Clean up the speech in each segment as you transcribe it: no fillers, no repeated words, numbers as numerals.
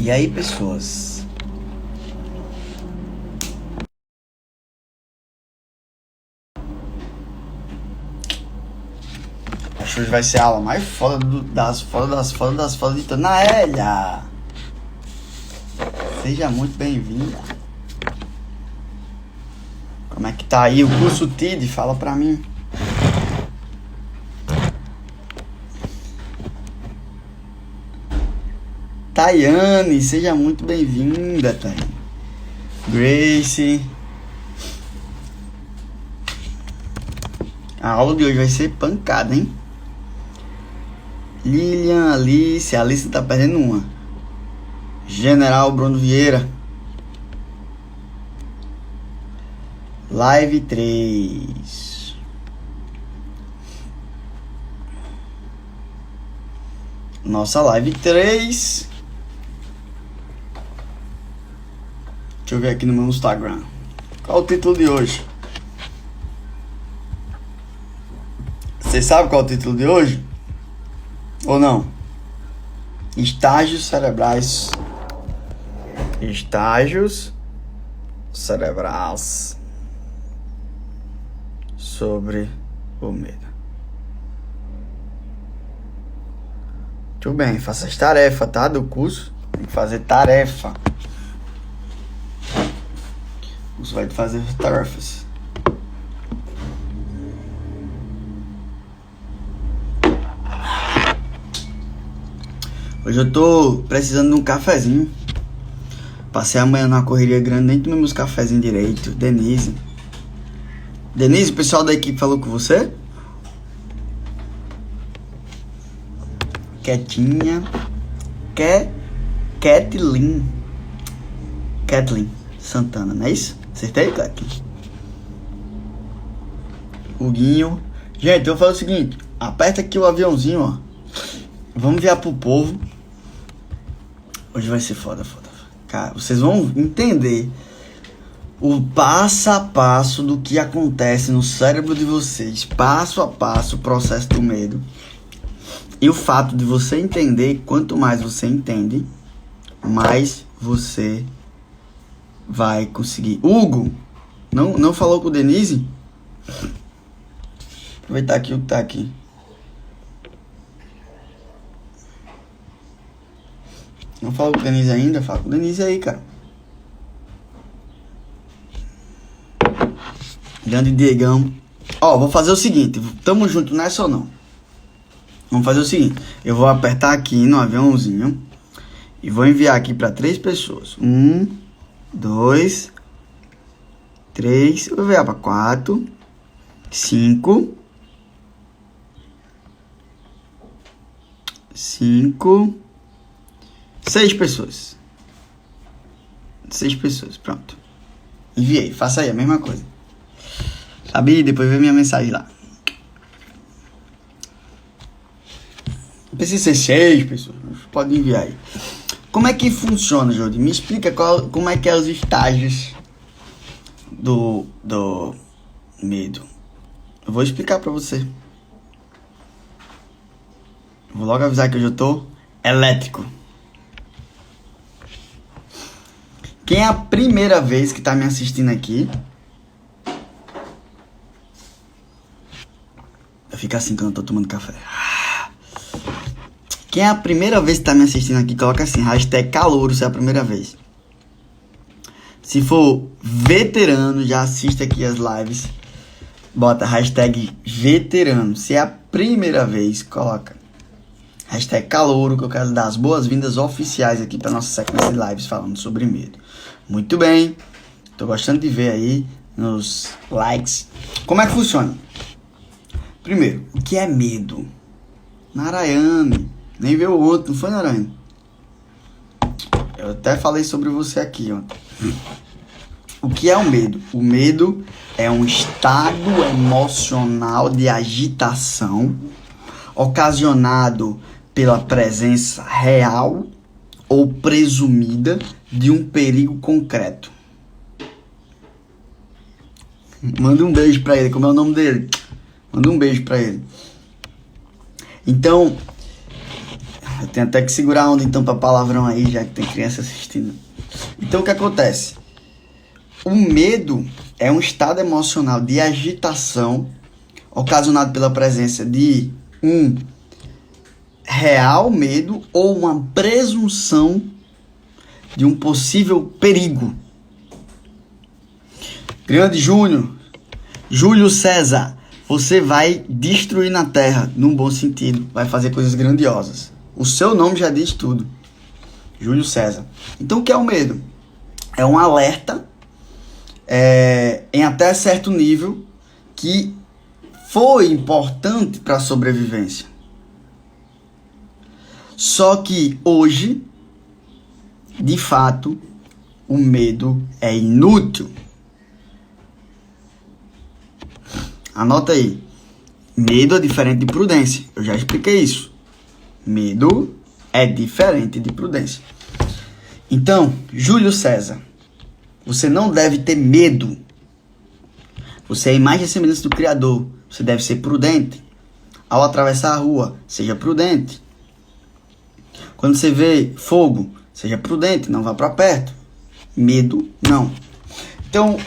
E aí, pessoas? Acho que hoje vai ser a aula mais foda das fodas de toda. Naélia! Seja muito bem-vinda. Como é que tá aí o curso TID? Fala pra mim. Tayane, seja muito bem-vinda, Tayane. Grace. A aula de hoje vai ser pancada, hein? Lilian, Alice. A Alice tá perdendo uma. General Bruno Vieira. Live 3. Nossa live 3. Deixa eu ver aqui no meu Instagram. Qual o título de hoje? Você sabe qual é o título de hoje? Ou não? Estágios cerebrais. Estágios cerebrais sobre o medo. Tudo bem, faça as tarefas, tá? Do curso. Tem que fazer tarefa. O curso vai fazer tarefas. Hoje eu tô precisando de um cafezinho. Passei amanhã numa correria grande, nem tomei meus cafezinhos direito. Denise, o pessoal da equipe falou com você? Quietinha. Kathleen Santana, não é isso? Acertei, Kathleen? Huguinho. Gente, eu vou fazer o seguinte. Aperta aqui o aviãozinho, ó. Vamos enviar pro povo. Hoje vai ser foda. Cara, vocês vão entender o passo a passo do que acontece no cérebro de vocês. Passo a passo o processo do medo. E o fato de você entender, quanto mais você entende, mais você vai conseguir. Hugo, não falou com o Denise? Aproveitar aqui o que tá aqui. Não falou com o Denise ainda? Fala com o Denise aí, cara. Grande Diegão. Ó, vou fazer o seguinte. Tamo junto nessa ou não? Vamos fazer o seguinte. Eu vou apertar aqui no aviãozinho. E vou enviar aqui pra 3 pessoas. 1, 2, 3. Eu vou enviar pra 4, 5. 6 pessoas. 6 pessoas, pronto. Enviei, faça aí a mesma coisa. Sabe? Depois vê minha mensagem lá. Não precisa ser 6 pessoas, pode enviar aí. Como é que funciona, Jodi? Me explica como é que é os estágios do medo. Eu vou explicar pra você. Vou logo avisar que hoje eu tô elétrico. Quem é a primeira vez que tá me assistindo aqui? Eu fico assim quando eu tô tomando café. Quem é a primeira vez que tá me assistindo aqui, coloca assim, hashtag calouro, se é a primeira vez. Se for veterano, já assiste aqui as lives. Bota hashtag veterano. Se é a primeira vez, coloca hashtag calouro, que eu quero dar as boas-vindas oficiais aqui para nossa sequência de lives falando sobre medo. Muito bem. Tô gostando de ver aí nos likes. Como é que funciona? Primeiro, o que é medo? Narayane. Nem veio ontem, não foi, Narayane? Eu até falei sobre você aqui ontem. O que é o medo? O medo é um estado emocional de agitação ocasionado pela presença real ou presumida de um perigo concreto. Manda um beijo pra ele. Como é o nome dele? Manda um beijo pra ele. Então, Eu tenho até que segurar a onda então pra palavrão aí, já que tem criança assistindo. Então o que acontece? O medo é um estado emocional de agitação ocasionado pela presença de um real medo ou uma presunção de um possível perigo. Grande Júlio César, você vai destruir na Terra, num bom sentido, vai fazer coisas grandiosas. O seu nome já diz tudo. Júlio César. Então o que é o medo? É um alerta em até certo nível que foi importante para a sobrevivência. Só que hoje, de fato, o medo é inútil. Anota aí. Medo é diferente de prudência. Eu já expliquei isso. Medo é diferente de prudência. Então, Júlio César, você não deve ter medo. Você é a imagem e semelhança do Criador. Você deve ser prudente. Ao atravessar a rua, seja prudente. Quando você vê fogo, seja prudente, não vá para perto. Medo, não. Então,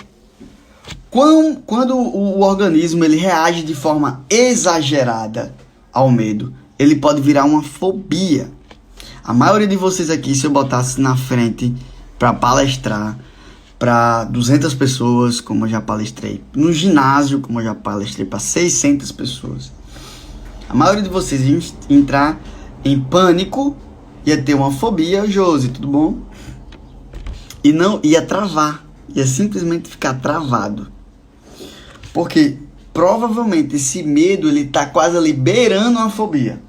quando o organismo ele reage de forma exagerada ao medo, ele pode virar uma fobia. A maioria de vocês aqui, se eu botasse na frente para palestrar para 200 pessoas, como eu já palestrei, no ginásio, como eu já palestrei para 600 pessoas, a maioria de vocês ia entrar em pânico, ia ter uma fobia. Josi, tudo bom? E não ia travar, ia simplesmente ficar travado. Porque provavelmente esse medo ele tá quase liberando uma fobia.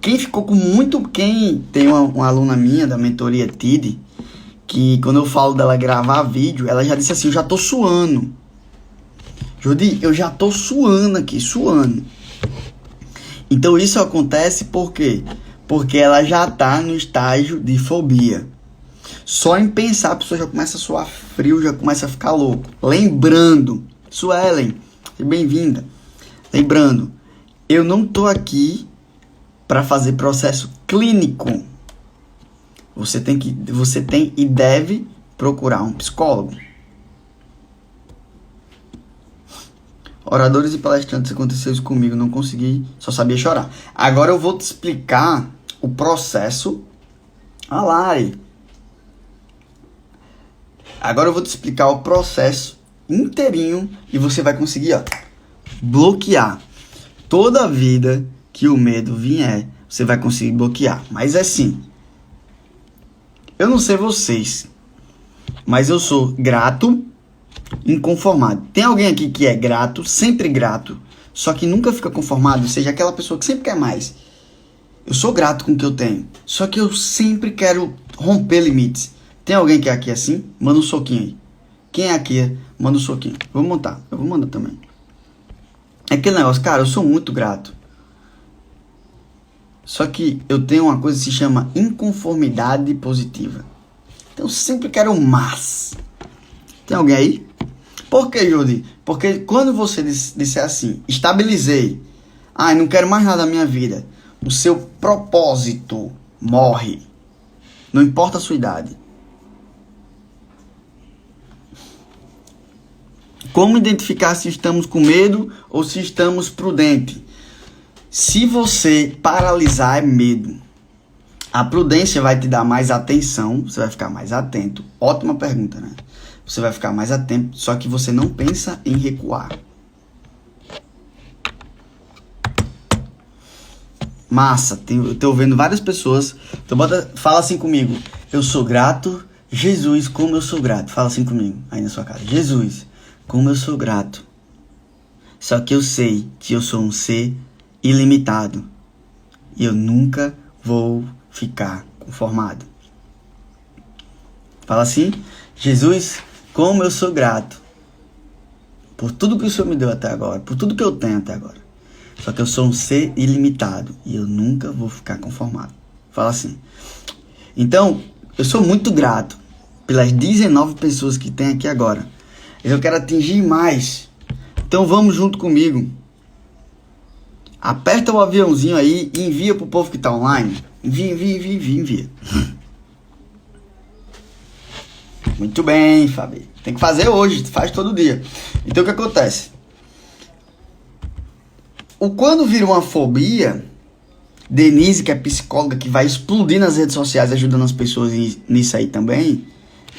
Quem tem uma aluna minha da mentoria TID, que quando eu falo dela gravar vídeo, ela já disse assim: eu já tô suando. Jodi, eu já tô suando aqui, suando. Então isso acontece por quê? Porque ela já tá no estágio de fobia. Só em pensar a pessoa já começa a suar frio, já começa a ficar louco. Lembrando, Suelen, seja bem-vinda. Lembrando, eu não tô aqui para fazer processo clínico. Você tem e deve procurar um psicólogo. Oradores e palestrantes, aconteceu isso comigo, não consegui, só sabia chorar. Agora eu vou te explicar o processo. Lari. Agora eu vou te explicar o processo inteirinho e você vai conseguir, bloquear. Toda a vida que o medo vier, você vai conseguir bloquear. Mas é assim, eu não sei vocês, mas eu sou grato, inconformado. Tem alguém aqui que é grato, sempre grato, só que nunca fica conformado? Ou seja, aquela pessoa que sempre quer mais. Eu sou grato com o que eu tenho, só que eu sempre quero romper limites. Tem alguém que é aqui assim? Manda um soquinho aí. Quem é aqui? Manda um soquinho. Eu vou mandar também. É aquele negócio, cara, eu sou muito grato. Só que eu tenho uma coisa que se chama inconformidade positiva. Então eu sempre quero mais. Tem alguém aí? Por que, Jodi? Porque quando você disser assim, estabilizei, não quero mais nada da minha vida, o seu propósito morre. Não importa a sua idade. Como identificar se estamos com medo ou se estamos prudentes? Se você paralisar é medo. A prudência vai te dar mais atenção, você vai ficar mais atento. Ótima pergunta, né? Você vai ficar mais atento, só que você não pensa em recuar. Massa, eu tô vendo várias pessoas. Então fala assim comigo: eu sou grato, Jesus, como eu sou grato. Fala assim comigo, aí na sua casa: Jesus, como eu sou grato. Só que eu sei que eu sou um ser ilimitado e eu nunca vou ficar conformado. Fala assim: Jesus, como eu sou grato por tudo que o Senhor me deu até agora, por tudo que eu tenho até agora. Só que eu sou um ser ilimitado e eu nunca vou ficar conformado. Fala assim. Então, eu sou muito grato pelas 19 pessoas que tem aqui agora. Eu quero atingir mais. Então vamos junto comigo. Aperta o aviãozinho aí e envia pro povo que tá online. Envia. Muito bem, Fabi. Tem que fazer hoje, faz todo dia. Então o que acontece? Quando vira uma fobia, Denise, que é psicóloga, que vai explodir nas redes sociais ajudando as pessoas nisso aí também,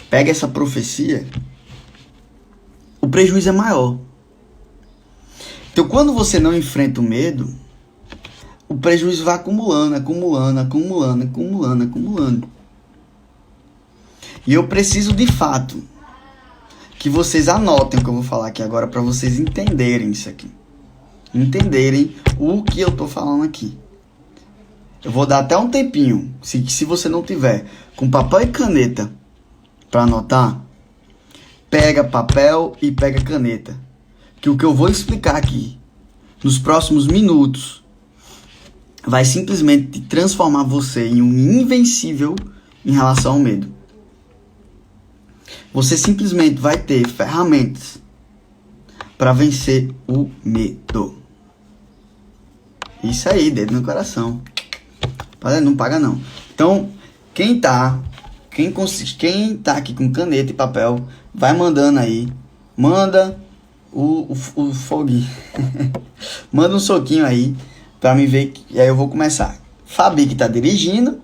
pega essa profecia, o prejuízo é maior. Então quando você não enfrenta o medo, o prejuízo vai acumulando. E eu preciso de fato que vocês anotem o que eu vou falar aqui agora para vocês entenderem isso aqui. Entenderem o que eu tô falando aqui. Eu vou dar até um tempinho. Se você não tiver com papel e caneta para anotar, pega papel e pega caneta. Que o que eu vou explicar aqui nos próximos minutos vai simplesmente transformar você em um invencível em relação ao medo. Você simplesmente vai ter ferramentas para vencer o medo. Isso aí, dedo no coração. Não paga não. Então, quem tá aqui com caneta e papel, vai mandando aí. Manda o foguinho. Manda um soquinho aí pra me ver. E aí eu vou começar. Fabi que tá dirigindo.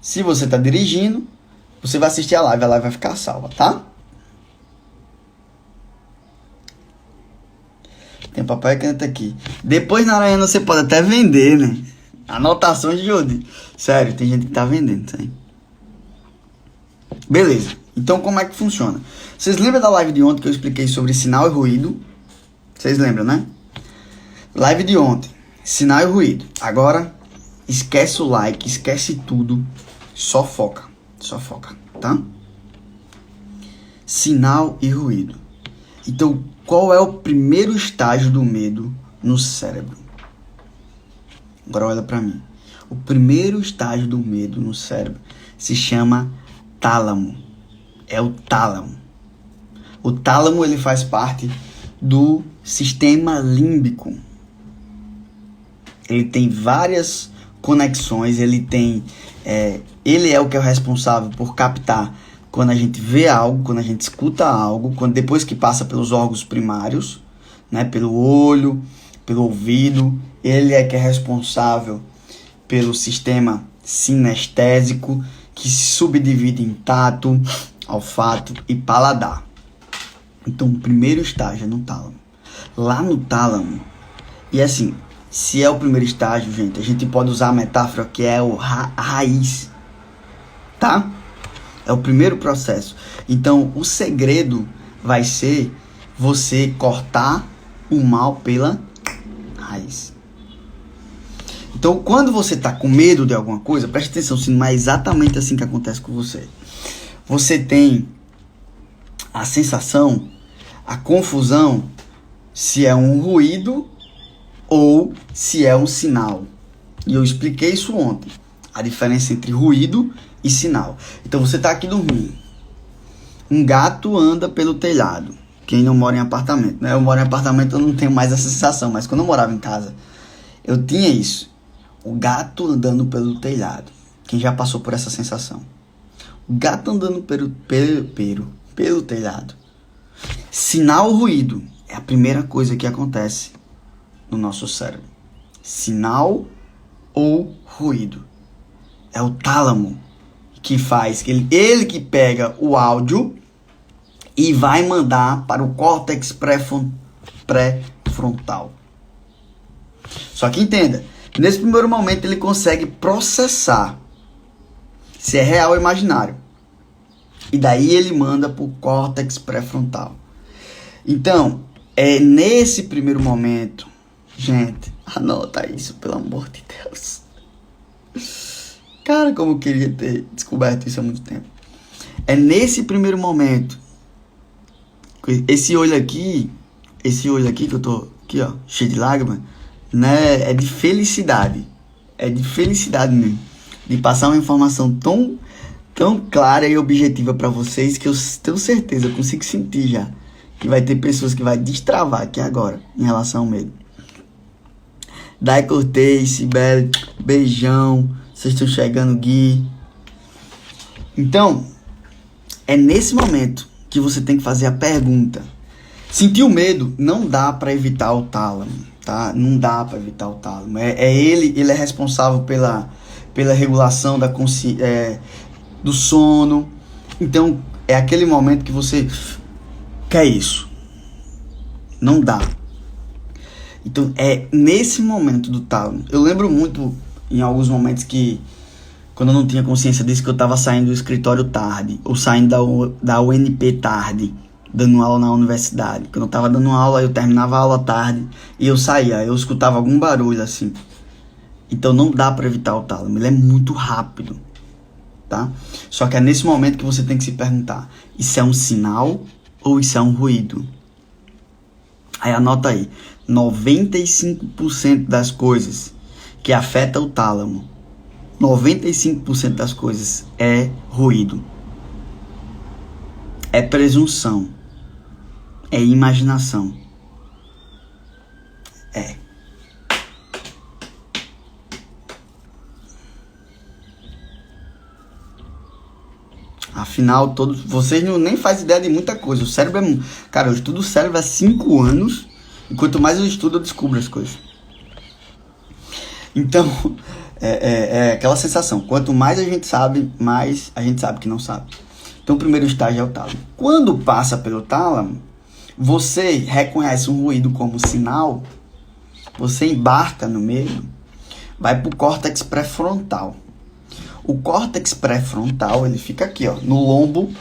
Se você tá dirigindo, você vai assistir a live vai ficar salva, tá? Tem papel e caneta aqui. Depois, Narayana, você pode até vender, né? Anotações de Jodi. Sério, tem gente que tá vendendo isso aí. Beleza. Então, como é que funciona? Vocês lembram da live de ontem que eu expliquei sobre sinal e ruído? Vocês lembram, né? Live de ontem. Sinal e ruído. Agora, esquece o like, esquece tudo. Só foca, tá? Sinal e ruído. Então, qual é o primeiro estágio do medo no cérebro? Agora olha pra mim. O primeiro estágio do medo no cérebro se chama tálamo. É o tálamo. O tálamo, ele faz parte do sistema límbico. Ele tem várias conexões, ele é o que é o responsável por captar quando a gente vê algo, quando a gente escuta algo, depois que passa pelos órgãos primários, né, pelo olho, pelo ouvido. Ele é que é responsável pelo sistema sinestésico, que se subdivide em tato, olfato e paladar. Então, o primeiro estágio é no tálamo. Lá no tálamo, e assim, se é o primeiro estágio, gente, a gente pode usar a metáfora que é a raiz, tá? É o primeiro processo. Então, o segredo vai ser você cortar o mal pela raiz. Então, quando você tá com medo de alguma coisa, preste atenção, se não é exatamente assim que acontece com você. Você tem a sensação, a confusão, se é um ruído ou se é um sinal. E eu expliquei isso ontem. A diferença entre ruído e sinal. Então você tá aqui dormindo. Um gato anda pelo telhado. Quem não mora em apartamento, né? Eu moro em apartamento, eu não tenho mais essa sensação. Mas quando eu morava em casa, eu tinha isso. O gato andando pelo telhado. Quem já passou por essa sensação? O gato andando pelo telhado. Sinal ou ruído é a primeira coisa que acontece no nosso cérebro. Sinal ou ruído. É o tálamo que faz, ele que pega o áudio e vai mandar para o córtex pré-frontal. Só que entenda, nesse primeiro momento ele consegue processar se é real ou imaginário. E daí ele manda para o córtex pré-frontal. Então, é nesse primeiro momento, gente, anota isso, pelo amor de Deus. Cara, como eu queria ter descoberto isso há muito tempo. É nesse primeiro momento. Esse olho aqui que eu tô aqui, ó, cheio de lágrimas, né, é de felicidade. É de felicidade mesmo. De passar uma informação tão clara e objetiva pra vocês que eu tenho certeza, eu consigo sentir já. Que vai ter pessoas que vai destravar aqui agora em relação ao medo. Dai Cortez, Sibeli, beijão. Vocês estão chegando, Gui. Então, é nesse momento que você tem que fazer a pergunta. Sentir o medo, não dá para evitar o tálamo, tá? Não dá para evitar o tálamo. Ele é responsável pela regulação da do sono. Então, é aquele momento que você quer isso. Não dá. Então, é nesse momento do tálamo. Eu lembro muito, em alguns momentos, que quando eu não tinha consciência disso, que eu tava saindo do escritório tarde, ou saindo da UNP tarde, dando aula na universidade. Quando eu tava dando aula, eu terminava a aula tarde e eu saía, eu escutava algum barulho assim. Então não dá para evitar o tálamo, ele é muito rápido, tá? Só que é nesse momento que você tem que se perguntar, isso é um sinal ou isso é um ruído? Aí anota aí, 95% das coisas que afetam o tálamo, 95% das coisas é ruído, é presunção, é imaginação. Afinal, vocês nem fazem ideia de muita coisa. O cérebro cara, eu estudo o cérebro há 5 anos. E quanto mais eu estudo, eu descubro as coisas. Então, é aquela sensação. Quanto mais a gente sabe, mais a gente sabe que não sabe. Então, o primeiro estágio é o tálamo. Quando passa pelo tálamo, você reconhece um ruído como sinal, você embarca no meio, vai para o córtex pré-frontal. O córtex pré-frontal, ele fica aqui, ó, no lombo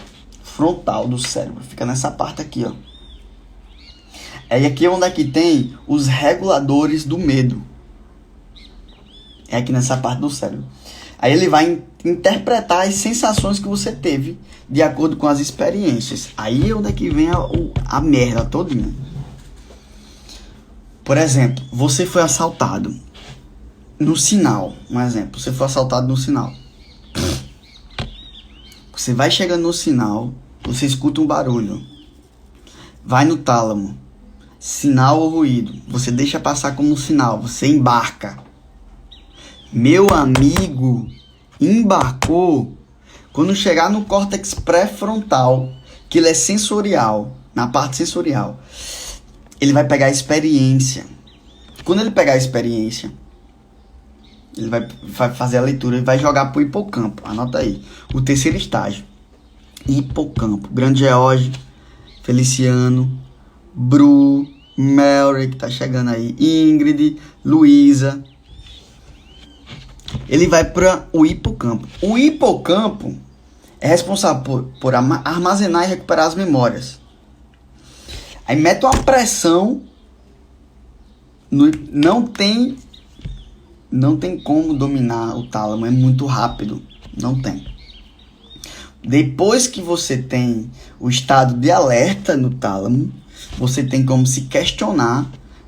frontal do cérebro. Fica nessa parte aqui, ó. É aqui onde é que tem os reguladores do medo. É aqui nessa parte do cérebro. Aí ele vai interpretar as sensações que você teve de acordo com as experiências. Aí é onde é que vem a merda todinha. Por exemplo, você foi assaltado no sinal. Um exemplo, você foi assaltado no sinal. Você vai chegando no sinal, você escuta um barulho. Vai no tálamo. Sinal ou ruído. Você deixa passar como um sinal. Você embarca. Meu amigo, embarcou. Quando chegar no córtex pré-frontal, que ele é sensorial, na parte sensorial, ele vai pegar a experiência. Quando ele pegar a experiência, ele vai fazer a leitura e vai jogar pro hipocampo. Anota aí. O terceiro estágio. Hipocampo. Grande George, Feliciano, Bru, Mary, que tá chegando aí, Ingrid, Luísa. Ele vai para o hipocampo. O hipocampo é responsável por armazenar e recuperar as memórias. Aí mete uma pressão. Não tem como dominar o tálamo, é muito rápido. Não tem. Depois que você tem o estado de alerta no tálamo, você tem como se questionar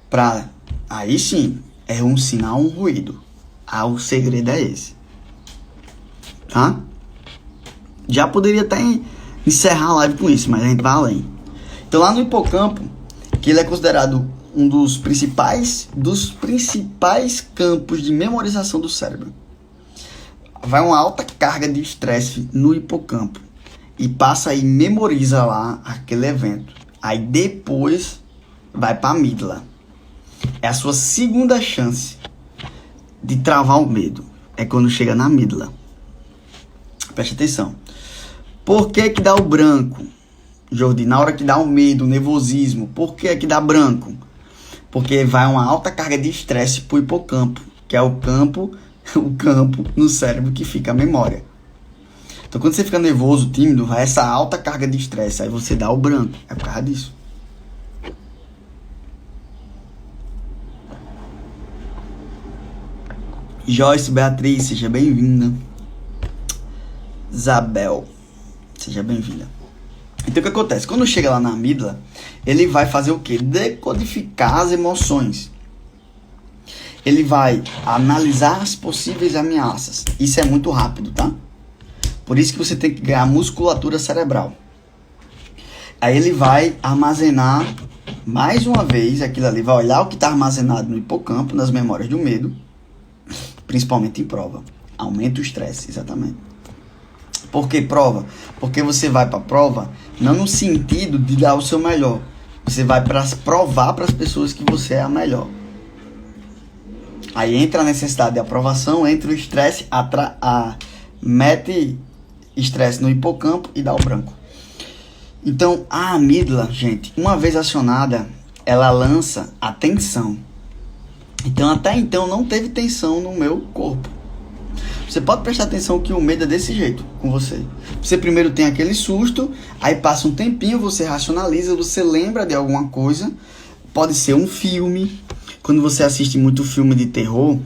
para... Aí sim, é um sinal, um ruído. O segredo é esse. Tá? Já poderia até encerrar a live com isso, mas a gente vai além. Então lá no hipocampo, que ele é considerado um dos principais campos de memorização do cérebro. Vai uma alta carga de estresse no hipocampo e passa e memoriza lá aquele evento. Aí depois vai para a amígdala. É a sua segunda chance de travar o medo. É quando chega na amígdala. Preste atenção. Por que dá o branco, Jordi? Na hora que dá o medo, o nervosismo, por que dá branco? Porque vai uma alta carga de estresse pro hipocampo, que é o campo no cérebro que fica a memória. Então quando você fica nervoso, tímido, vai essa alta carga de estresse, aí você dá o branco. É por causa disso. Joyce Beatriz, seja bem-vinda. Isabel, seja bem-vinda. Então o que acontece? Quando chega lá na amígdala, ele vai fazer o quê? Decodificar as emoções. Ele vai analisar as possíveis ameaças. Isso é muito rápido, tá? Por isso que você tem que ganhar musculatura cerebral. Aí ele vai armazenar Mais uma vez, aquilo ali vai olhar o que está armazenado no hipocampo, nas memórias do medo, principalmente em prova. Aumenta o estresse, exatamente. Por que prova? Porque você vai para a prova não no sentido de dar o seu melhor. Você vai para provar para as pessoas que você é a melhor. Aí entra a necessidade de aprovação, entra o estresse, mete estresse no hipocampo e dá o branco. Então, a amígdala, gente, uma vez acionada, ela lança a tensão. Então, até então, não teve tensão no meu corpo. Você pode prestar atenção que o medo é desse jeito com você. Você primeiro tem aquele susto, aí passa um tempinho, você racionaliza, você lembra de alguma coisa. Pode ser um filme. Quando você assiste muito filme de terror,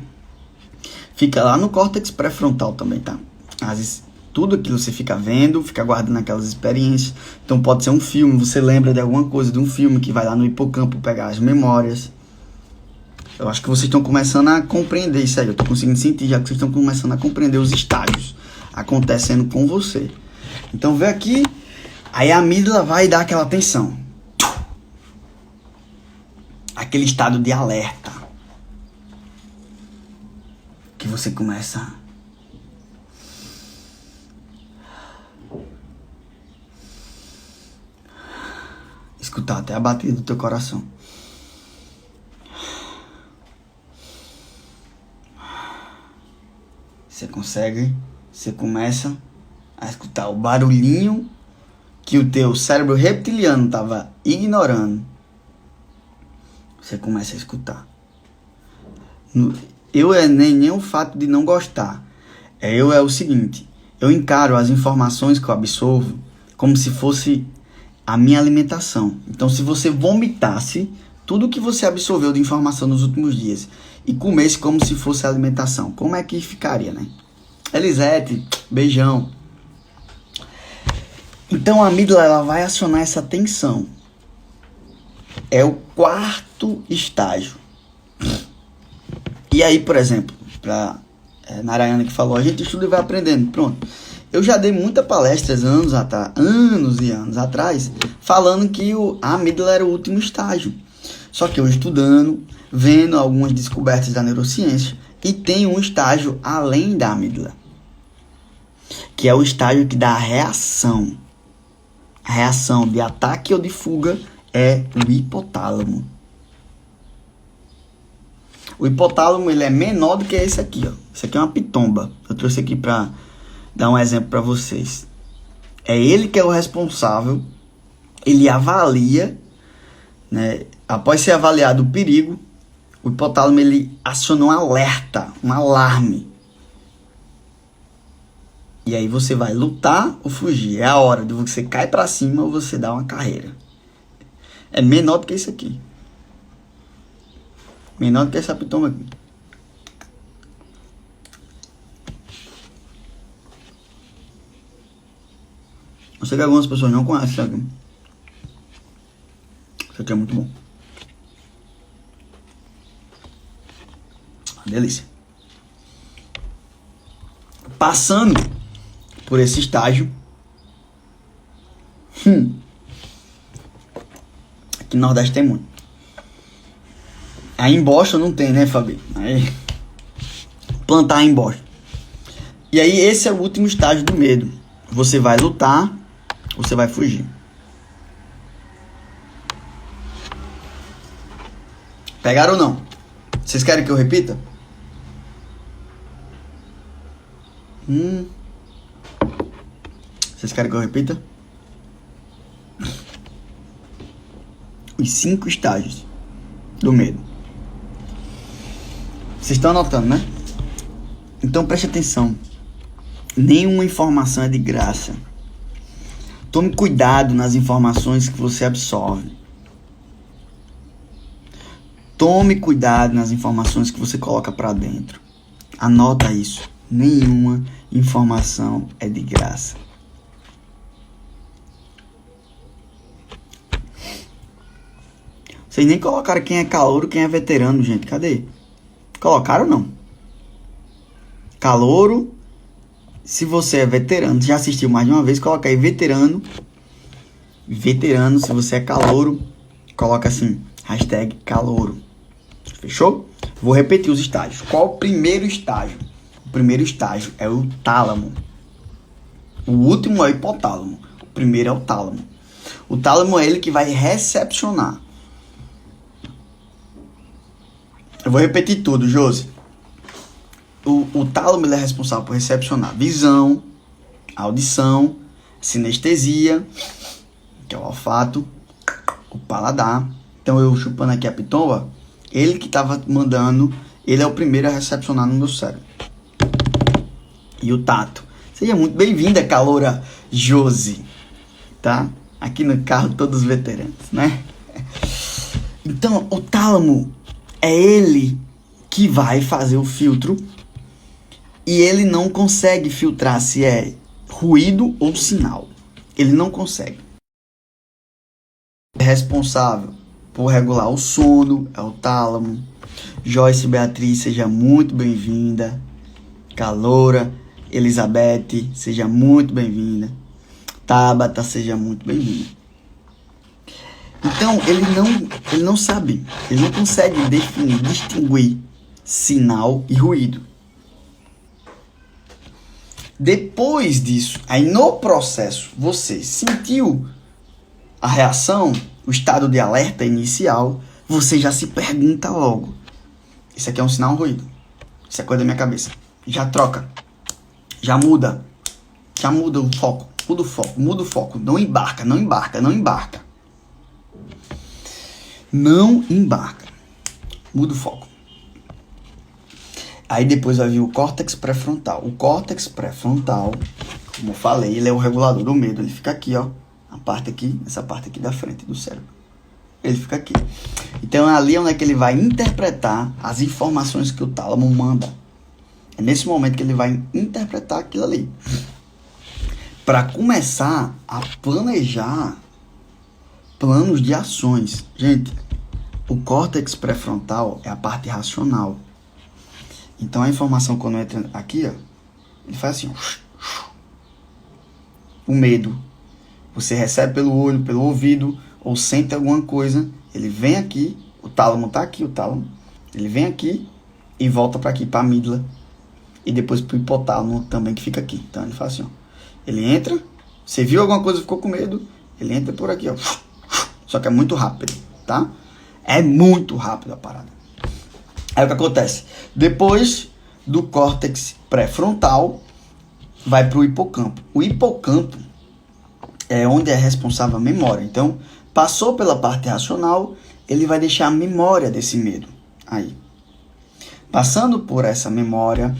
fica lá no córtex pré-frontal também, tá? Às vezes, tudo aquilo você fica vendo, fica guardando aquelas experiências. Então pode ser um filme, você lembra de alguma coisa de um filme que vai lá no hipocampo pegar as memórias. Eu acho que vocês estão começando a compreender isso aí. Eu estou conseguindo sentir já que vocês estão começando a compreender os estágios acontecendo com você. Então vê aqui, aí a amígdala vai dar aquela tensão. Aquele estado de alerta. Que você começa a escutar até a batida do teu coração. Você começa a escutar o barulhinho que o teu cérebro reptiliano estava ignorando. Você começa a escutar. Nem o fato de não gostar. É o seguinte, eu encaro as informações que eu absorvo como se fosse a minha alimentação. Então, se você vomitasse tudo que você absorveu de informação nos últimos dias e comesse como se fosse alimentação, como é que ficaria, né? Elisete, beijão. Então a amígdala ela vai acionar essa tensão. É o quarto estágio. E aí, por exemplo, para Narayana que falou, a gente estuda e vai aprendendo. Pronto. Eu já dei muitas palestras anos e anos atrás, falando que a amígdala era o último estágio. Só que eu estudando, vendo algumas descobertas da neurociência, e tem um estágio além da amígdala, que é o estágio que dá a reação. A reação de ataque ou de fuga é o hipotálamo. O hipotálamo ele é menor do que esse aqui, ó. Esse aqui é uma pitomba. Eu trouxe aqui para dar um exemplo para vocês. É ele que é o responsável. Ele avalia, né? Após ser avaliado o perigo, o hipotálamo ele aciona um alerta, um alarme. E aí você vai lutar ou fugir. É a hora de você cair para cima ou você dar uma carreira. É menor do que isso aqui. Menor do que essa pitoma aqui. Eu sei que algumas pessoas não conhecem isso aqui. Isso aqui é muito bom. Uma delícia. Passando por esse estágio. Aqui no Nordeste tem muito. Aí em Boston não tem, né, Fabi? Aí plantar em Boston. E aí esse é o último estágio do medo. Você vai lutar, você vai fugir. Pegaram ou não? Vocês querem que eu repita? Vocês querem que eu repita? Os 5 estágios do medo. Vocês estão anotando, né? Então preste atenção. Nenhuma informação é de graça. Tome cuidado nas informações que você absorve. Tome cuidado nas informações que você coloca para dentro. Anota isso. Nenhuma informação é de graça. Vocês nem colocaram quem é calouro, quem é veterano, gente. Cadê? Colocaram ou não? Calouro. Se você é veterano, já assistiu mais de uma vez, coloca aí veterano. Veterano, se você é calouro. coloca assim, hashtag calouro. Fechou? Vou repetir os estágios. Qual o primeiro estágio? O primeiro estágio é o tálamo. O último é o hipotálamo. O primeiro é o tálamo. O tálamo é ele que vai recepcionar. Eu vou repetir tudo, Josi. O tálamo ele é responsável por recepcionar visão, audição, sinestesia, que é o olfato, o paladar. Então eu chupando aqui a pitomba, ele que estava mandando, ele é o primeiro a recepcionar no meu cérebro. E o tato. Seja muito bem-vinda, caloura Josi, tá? Aqui no carro todos veteranos, né? Então, o tálamo é ele que vai fazer o filtro e ele não consegue filtrar se é ruído ou sinal. Ele não consegue. É responsável por regular o sono, é o tálamo. Joyce Beatriz, seja muito bem-vinda. Caloura Elizabeth, seja muito bem-vinda. Tabata, seja muito bem-vinda. Então, ele não sabe, ele não consegue definir, distinguir sinal e ruído. Depois disso, aí no processo, você sentiu a reação, o estado de alerta inicial, você já se pergunta logo. Isso aqui é um sinal ou ruído? Isso é coisa da minha cabeça. Já troca. Já muda. Já muda o foco. Muda o foco. Não embarca. Não embarca. Muda o foco. Aí depois vai vir o córtex pré-frontal. O córtex pré-frontal, como eu falei, ele é o regulador do medo. Ele fica aqui, ó. Essa parte aqui da frente do cérebro. Ele fica aqui. Então é ali onde é que ele vai interpretar as informações que o tálamo manda. É nesse momento que ele vai interpretar aquilo ali. Para começar a planejar planos de ações. Gente, o córtex pré-frontal é a parte racional. Então a informação quando entra aqui, ó, ele faz assim, ó. O medo. Você recebe pelo olho, pelo ouvido, ou sente alguma coisa, ele vem aqui, o tálamo tá aqui, ele vem aqui e volta para aqui, para a amígdala, e depois pro hipotálamo também, que fica aqui. Então ele faz assim, ó. Ele entra, você viu alguma coisa e ficou com medo, ele entra por aqui, ó. Só que é muito rápido, tá? É muito rápido a parada. Aí o que acontece? Depois do córtex pré-frontal, vai pro hipocampo. O hipocampo é onde é responsável a memória. Então, passou pela parte racional, ele vai deixar a memória desse medo. Aí. Passando por essa memória,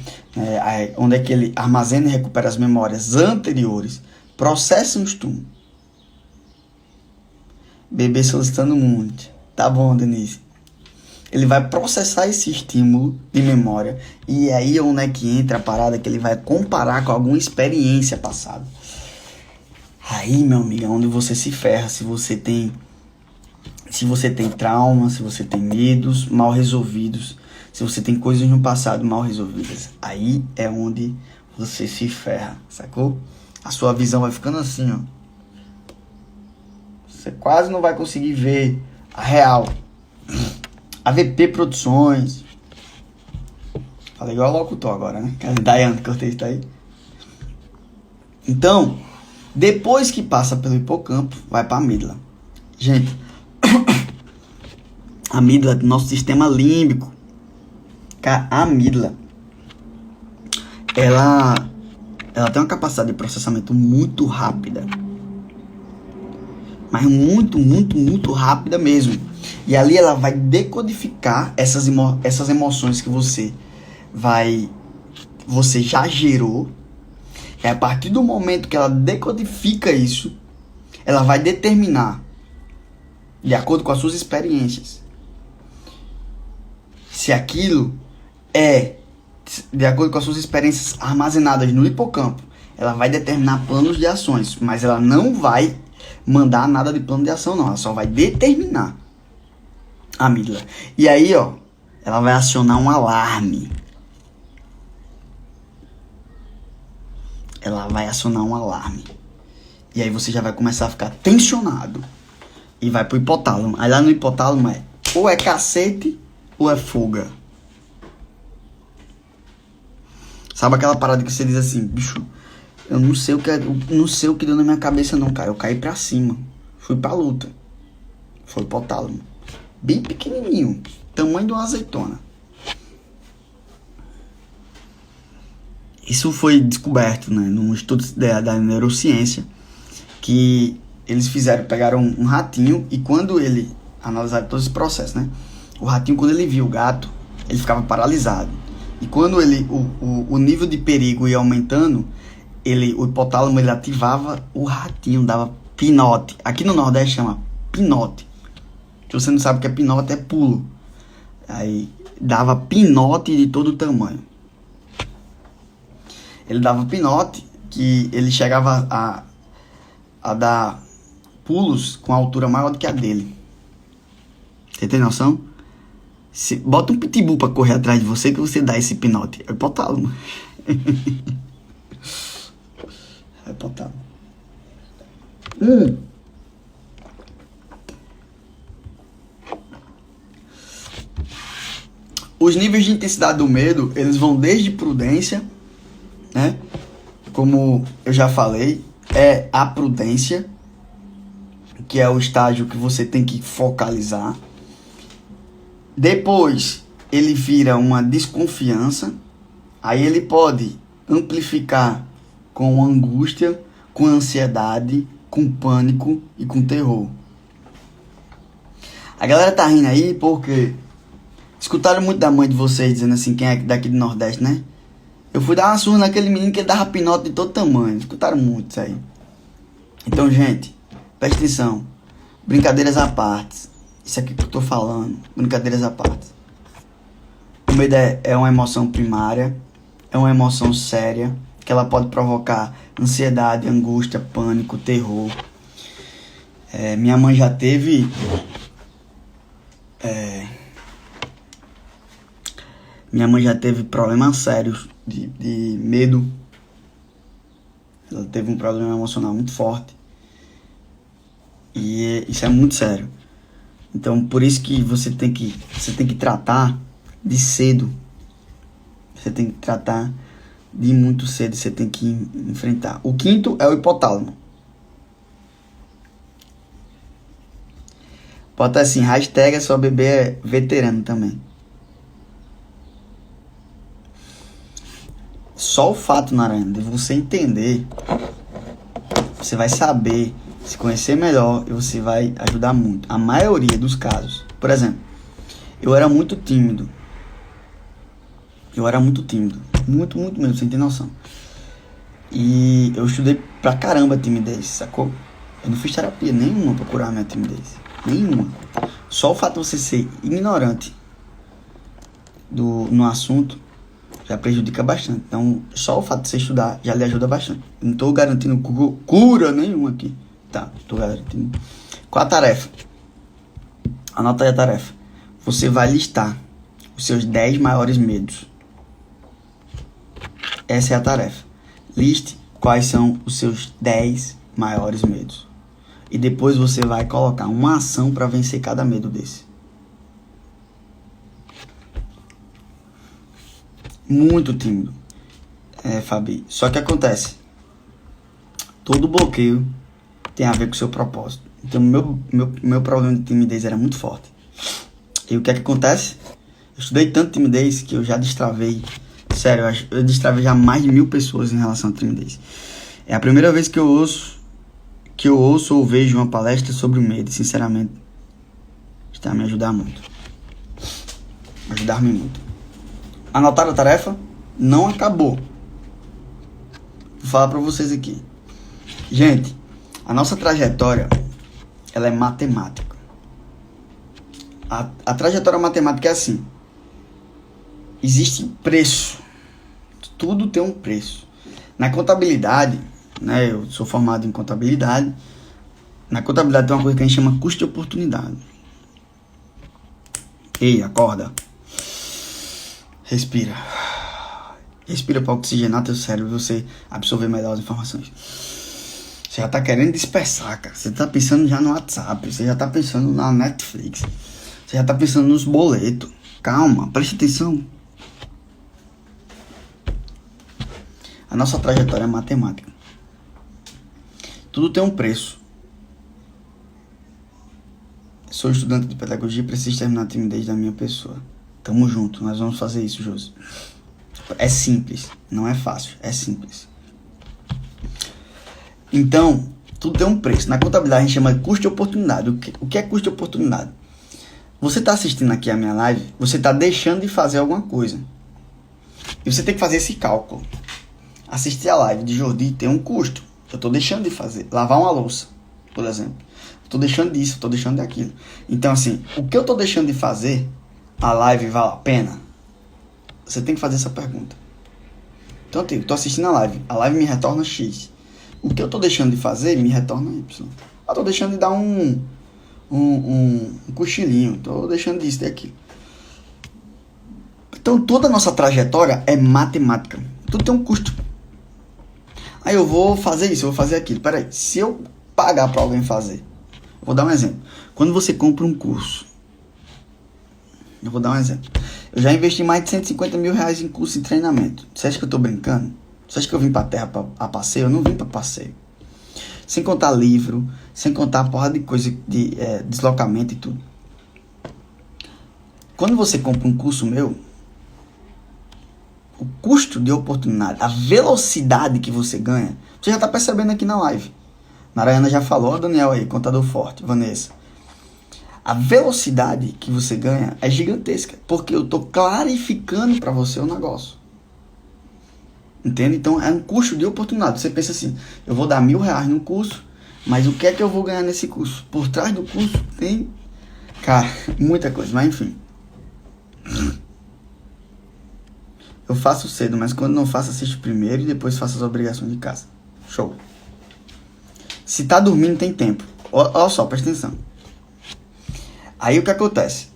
onde é que ele armazena e recupera as memórias anteriores, processa um estímulo. Bebê solicitando muito. Tá bom, Denise. Ele vai processar esse estímulo de memória e aí onde é que entra a parada que ele vai comparar com alguma experiência passada. Aí, meu amigo, é onde você se ferra se você tem trauma, se você tem medos mal resolvidos, se você tem coisas no passado mal resolvidas. Aí é onde você se ferra, sacou? A sua visão vai ficando assim, ó. Você quase não vai conseguir ver a real. AVP Produções. Falei igual o locutor agora, né? Daiane Cortez tá aí. Então, depois que passa pelo hipocampo, vai para a amígdala. Gente, a amígdala do nosso sistema límbico. A amígdala, ela tem uma capacidade de processamento muito rápida. Mas muito rápida mesmo. E ali ela vai decodificar essas emoções que você já gerou. E a partir do momento que ela decodifica isso, ela vai determinar, de acordo com as suas experiências, se aquilo é, de acordo com as suas experiências armazenadas no hipocampo, ela vai determinar planos de ações, mas ela não vai mandar nada de plano de ação, não. Ela só vai determinar a amígdala. E aí, ó, ela vai acionar um alarme. E aí você já vai começar a ficar tensionado. e vai pro hipotálamo. Aí lá no hipotálamo ou é cacete ou é fuga. Sabe aquela parada que você diz assim, bicho, eu não sei o que deu na minha cabeça não, cara. Eu caí pra cima. Fui pra luta. Foi o hipotálamo. Bem pequenininho. Tamanho de uma azeitona. Isso foi descoberto, né, num estudo da neurociência, que eles pegaram um ratinho e quando ele analisaram todo esse processo, né, o ratinho, quando ele via o gato, ele ficava paralisado. E quando o nível de perigo ia aumentando, o hipotálamo ele ativava o ratinho, dava pinote. Aqui no Nordeste chama pinote. Se você não sabe o que é pinote, é pulo. Aí dava pinote de todo tamanho. Ele dava pinote que ele chegava a dar pulos com a altura maior do que a dele. Você tem noção? Bota um pitbull pra correr atrás de você que você dá esse pinote. É hipotálamo. É hipotálamo. Os níveis de intensidade do medo, eles vão desde prudência, né? Como eu já falei, é a prudência, que é o estágio que você tem que focalizar. Depois, ele vira uma desconfiança. Aí ele pode amplificar com angústia, com ansiedade, com pânico e com terror. A galera tá rindo aí porque escutaram muito da mãe de vocês dizendo assim, quem é daqui do Nordeste, né? Eu fui dar uma surra naquele menino que ele dava pinote de todo tamanho. Escutaram muito isso aí. Então, gente, presta atenção. Brincadeiras à parte. Isso aqui que eu tô falando, brincadeiras à parte. O medo é uma emoção primária, é uma emoção séria, que ela pode provocar ansiedade, angústia, pânico, terror. Minha mãe já teve... Minha mãe já teve problemas sérios de medo. Ela teve um problema emocional muito forte. E isso é muito sério. Então, por isso que você tem que tratar de cedo. Você tem que tratar de muito cedo. Você tem que enfrentar. O quinto é o hipotálamo. Bota assim, hashtag sua bebê é veterano também. Só o fato, Narayana, de você entender, você vai saber se conhecer melhor e você vai ajudar muito. A maioria dos casos. Por exemplo, eu era muito tímido. Muito, muito mesmo, sem ter noção. E eu estudei pra caramba timidez, sacou? Eu não fiz terapia nenhuma pra curar a minha timidez. Nenhuma. Só o fato de você ser ignorante no assunto já prejudica bastante. Então, só o fato de você estudar já lhe ajuda bastante. Não tô garantindo cura nenhuma aqui. Tá, tô garantindo. Qual a tarefa? Anota aí a tarefa. Você vai listar os seus 10 maiores medos. Essa é a tarefa. Liste quais são os seus 10 maiores medos. E depois você vai colocar uma ação para vencer cada medo desse. Muito tímido. Fabi. Só que acontece. Todo bloqueio tem a ver com o seu propósito. Então, meu problema de timidez era muito forte. E o que é que acontece? Eu estudei tanto timidez que eu já destravei. Sério, eu destravei já mais de 1000 pessoas em relação à timidez. É a primeira vez que eu ouço ou vejo uma palestra sobre o medo. Sinceramente, está a me ajudar muito. Ajudar-me muito. Anotaram a tarefa? Não acabou. Vou falar para vocês aqui. Gente, a nossa trajetória, ela é matemática. A trajetória matemática é assim. Existe preço. Tudo tem um preço. Na contabilidade, né, eu sou formado em contabilidade. Na contabilidade tem uma coisa que a gente chama custo de oportunidade. Ei, acorda. Respira. Respira para oxigenar teu cérebro e você absorver melhor as informações. Você já tá querendo dispersar, cara. Você tá pensando já no WhatsApp. Você já tá pensando na Netflix. Você já tá pensando nos boletos. Calma, preste atenção. A nossa trajetória é matemática. Tudo tem um preço. Sou estudante de pedagogia e preciso terminar a timidez da minha pessoa. Tamo junto, nós vamos fazer isso, Josi. É simples, não é fácil, é simples. Então, tudo tem um preço. Na contabilidade a gente chama de custo de oportunidade. O que é custo de oportunidade? Você está assistindo aqui a minha live, você está deixando de fazer alguma coisa. E você tem que fazer esse cálculo. Assistir a live de Jordi tem um custo. Eu estou deixando de fazer. Lavar uma louça, por exemplo. Estou deixando disso, estou deixando daquilo. Então, assim, o que eu estou deixando de fazer, a live vale a pena? Você tem que fazer essa pergunta. Então, eu estou assistindo a live me retorna X. O que eu estou deixando de fazer me retorna Y. Eu estou deixando de dar um cochilinho. Estou deixando disso, daquilo. Então, toda a nossa trajetória é matemática. Tudo tem um custo. Aí eu vou fazer isso, eu vou fazer aquilo. Peraí, se eu pagar para alguém fazer, eu vou dar um exemplo. Quando você compra um curso, eu vou dar um exemplo. Eu já investi mais de 150 mil reais em curso e treinamento. Você acha que eu tô brincando? Você acha que eu vim pra terra a passeio? Eu não vim pra passeio. Sem contar livro, sem contar a porrada de coisa de deslocamento e tudo. Quando você compra um curso meu, o custo de oportunidade, a velocidade que você ganha, você já tá percebendo aqui na live. Narayana já falou, Daniel aí, contador forte, Vanessa. A velocidade que você ganha é gigantesca, porque eu tô clarificando para você o negócio. Entende? Então é um custo de oportunidade. Você pensa assim, eu vou dar R$1.000 no curso, mas o que é que eu vou ganhar nesse curso? Por trás do curso tem, cara, muita coisa, mas enfim. Eu faço cedo, mas quando não faço, assisto primeiro e depois faço as obrigações de casa. Show. Se tá dormindo, tem tempo. Olha só, presta atenção. Aí o que acontece?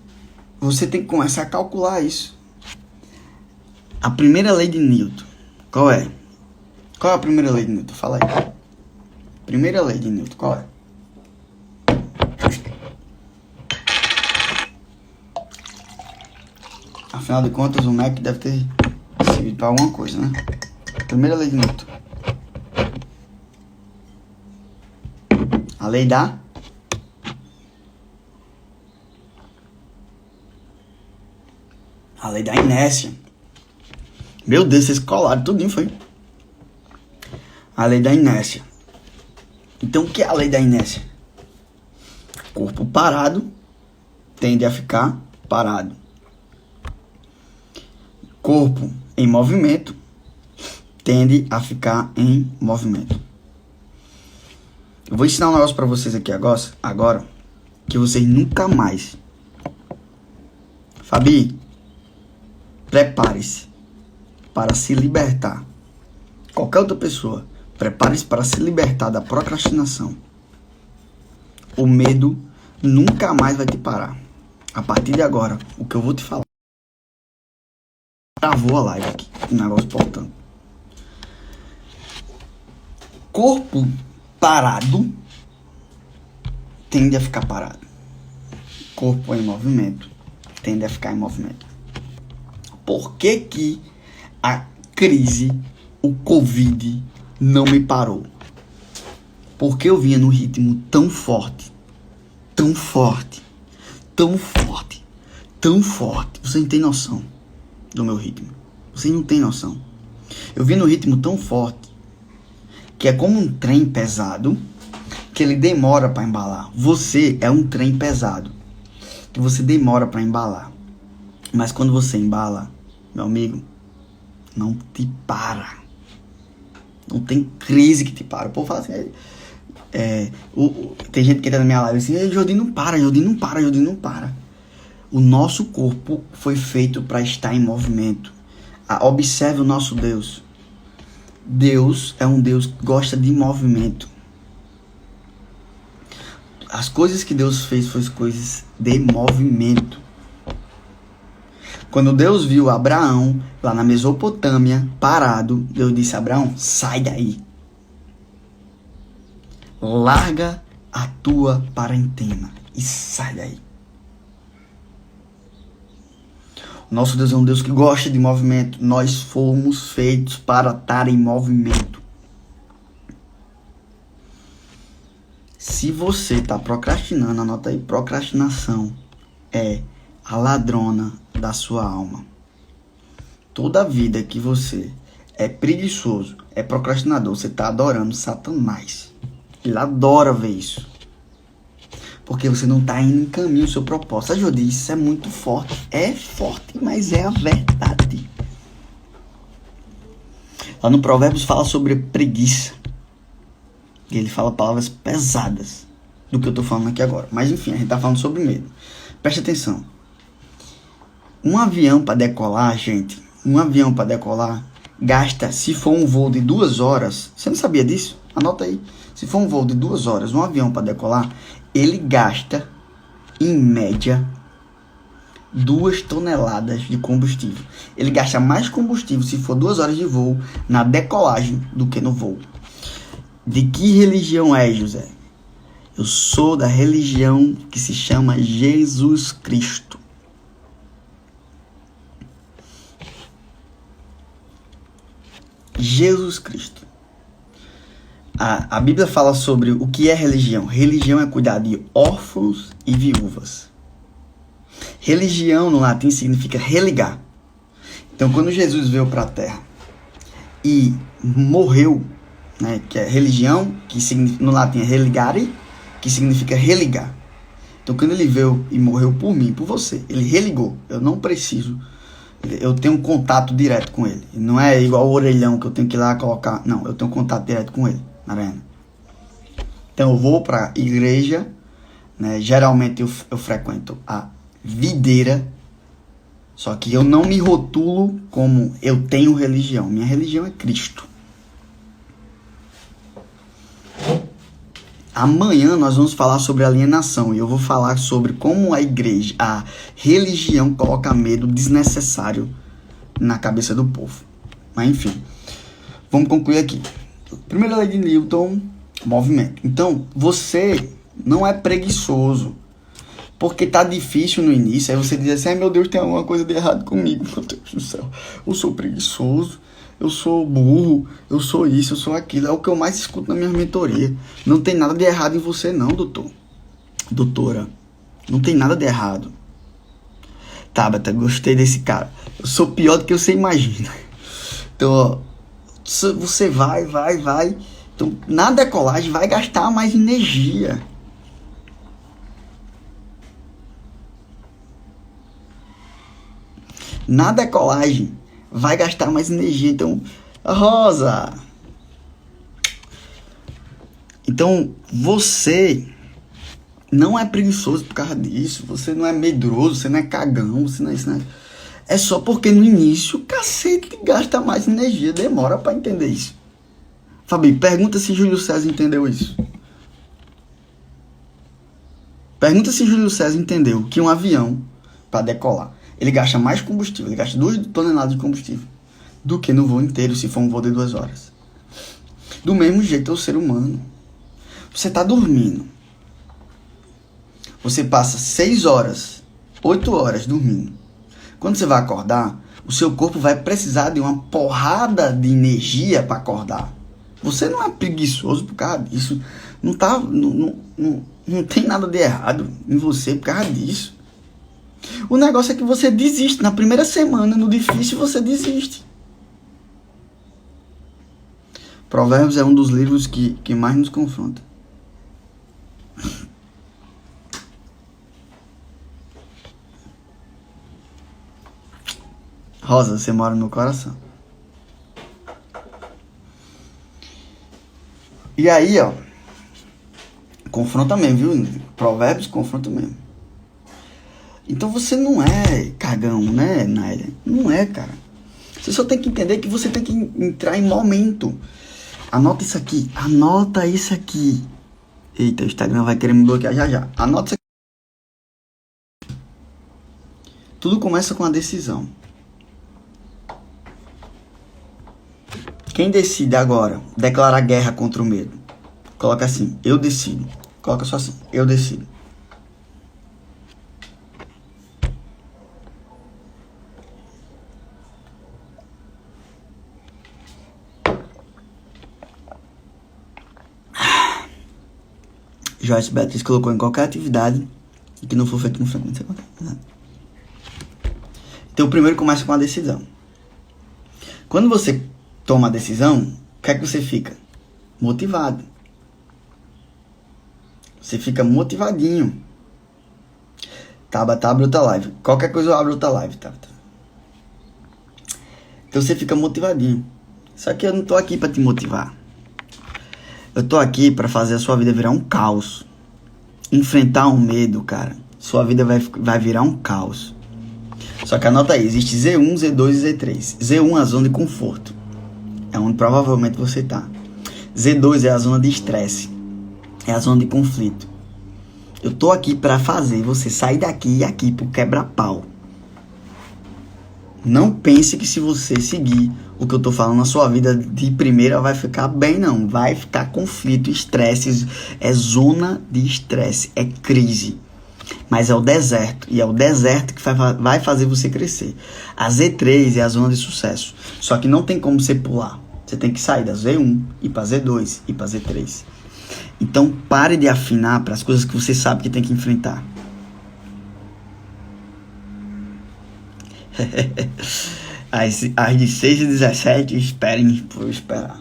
Você tem que começar a calcular isso. A primeira lei de Newton. Qual é? Qual é a primeira lei de Newton? Fala aí. Primeira lei de Newton, qual é? Afinal de contas, o Mac deve ter servido para alguma coisa, né? Primeira lei de Newton. A lei da... A lei da inércia. Meu Deus, vocês colaram tudinho, foi? A lei da inércia. Então, o que é a lei da inércia? Corpo parado tende a ficar parado. Corpo em movimento tende a ficar em movimento. Eu vou ensinar um negócio pra vocês aqui agora que vocês nunca mais... Fabi, prepare-se para se libertar. Qualquer outra pessoa, prepare-se para se libertar da procrastinação. O medo nunca mais vai te parar. A partir de agora, o que eu vou te falar... Travou a live aqui, o negócio voltando. Corpo parado tende a ficar parado. Corpo em movimento tende a ficar em movimento. Por que que a crise, o Covid, não me parou? Porque eu vinha num ritmo tão forte, tão forte, tão forte, tão forte. Você não tem noção do meu ritmo. Você não tem noção. Eu vinha num ritmo tão forte que é como um trem pesado que ele demora para embalar. Você é um trem pesado que você demora para embalar. Mas quando você embala, meu amigo, não te para. Não tem crise que te para. O povo fala assim, tem gente que entra na minha live assim, Jordi não para, Jordi não para, Jordi não para. O nosso corpo foi feito para estar em movimento. Observe o nosso Deus. Deus é um Deus que gosta de movimento. As coisas que Deus fez foram coisas de movimento. Quando Deus viu Abraão lá na Mesopotâmia parado, Deus disse: Abraão, sai daí. Larga a tua quarentena e sai daí. Nosso Deus é um Deus que gosta de movimento. Nós fomos feitos para estar em movimento. Se você está procrastinando, anota aí, procrastinação é a ladrona da sua alma. Toda vida que você é preguiçoso, é procrastinador, você está adorando Satanás. Ele adora ver isso. Porque você não está indo em caminho ao seu propósito. A Jô disse, isso é muito forte. É forte, mas é a verdade. Lá no Provérbios fala sobre preguiça. E ele fala palavras pesadas do que eu estou falando aqui agora. Mas enfim, a gente está falando sobre medo. Preste atenção. Um avião para decolar, gente, gasta, se for um voo de 2 horas, você não sabia disso? Anota aí. Se for um voo de 2 horas, um avião para decolar, ele gasta, em média, 2 toneladas de combustível. Ele gasta mais combustível se for 2 horas de voo na decolagem do que no voo. De que religião é, José? Eu sou da religião que se chama Jesus Cristo. Jesus Cristo. A Bíblia fala sobre o que é religião. Religião é cuidar de órfãos e viúvas. Religião no latim significa religar. Então, quando Jesus veio para a terra e morreu, né, que é religião, que no latim é religare, que significa religar. Então, quando ele veio e morreu por mim, por você, ele religou. Eu não preciso, eu tenho um contato direto com ele. Não é igual o orelhão que eu tenho que ir lá colocar. Não, eu tenho contato direto com ele. Então eu vou para a igreja, né? Geralmente eu frequento a videira, só que eu não me rotulo como eu tenho religião. Minha religião é Cristo. Amanhã nós vamos falar sobre alienação e eu vou falar sobre como a igreja, a religião coloca medo desnecessário na cabeça do povo. Mas enfim, vamos concluir aqui. Primeira lei de Newton, movimento. Então, você não é preguiçoso porque tá difícil no início. Aí você diz assim, ai meu Deus, tem alguma coisa de errado comigo. Meu Deus do céu, eu sou preguiçoso, eu sou burro, eu sou isso, eu sou aquilo. É o que eu mais escuto na minha mentoria. Não tem nada de errado em você não, doutora. Não tem nada de errado. Tabata, gostei desse cara. Eu sou pior do que você imagina. Então, ó, você vai. Então, na decolagem vai gastar mais energia. Na decolagem vai gastar mais energia. Então, Rosa. Então, você não é preguiçoso por causa disso. Você não é medroso, você não é cagão, você não é isso, né? É só porque no início o cacete gasta mais energia. Demora pra entender isso. Fabi, pergunta se Júlio César entendeu isso. Pergunta se Júlio César entendeu que um avião, para decolar, ele gasta mais combustível, ele gasta 2 toneladas de combustível, do que no voo inteiro, se for um voo de 2 horas. Do mesmo jeito é o ser humano. Você tá dormindo. Você passa 6 horas, 8 horas dormindo. Quando você vai acordar, o seu corpo vai precisar de uma porrada de energia para acordar. Você não é preguiçoso por causa disso. Não tem nada de errado em você por causa disso. O negócio é que você desiste. Na primeira semana, no difícil, você desiste. Provérbios é um dos livros que mais nos confronta. Rosa, você mora no meu coração. E aí, ó, confronta mesmo, viu? Provérbios confronta mesmo. Então você não é cagão, né, Naira? Não é, cara. Você só tem que entender que você tem que entrar em momento. Anota isso aqui. Anota isso aqui. Eita, o Instagram vai querer me bloquear já. Anota isso aqui. Tudo começa com a decisão. Quem decide agora declarar guerra contra o medo? Coloca assim, eu decido. Coloca só assim, eu decido. Joyce Beatriz colocou em qualquer atividade que não for feito com frequência. Então, o primeiro começa com a decisão. Quando você toma a decisão, o que é que você fica? Motivado. Você fica motivadinho. Tabata, abre outra live. Qualquer coisa eu abro outra live, Tabata. Então você fica motivadinho. Só que eu não tô aqui pra te motivar. Eu tô aqui pra fazer a sua vida virar um caos. Enfrentar um medo, cara. Sua vida vai virar um caos. Só que anota aí, existe Z1, Z2 e Z3. Z1 é a zona de conforto. É onde provavelmente você tá. Z2 é a zona de estresse. É a zona de conflito. Eu tô aqui pra fazer você sair daqui e aqui pro quebra-pau. Não pense que se você seguir o que eu tô falando na sua vida de primeira vai ficar bem, não. Vai ficar conflito, estresse. É zona de estresse. É crise. Mas é o deserto. E é o deserto que vai fazer você crescer. A Z3 é a zona de sucesso. Só que não tem como você pular. Você tem que sair da Z1, ir pra Z2, ir pra Z3. Então pare de afinar para as coisas que você sabe que tem que enfrentar. Às de 6 e 17, esperem por esperar.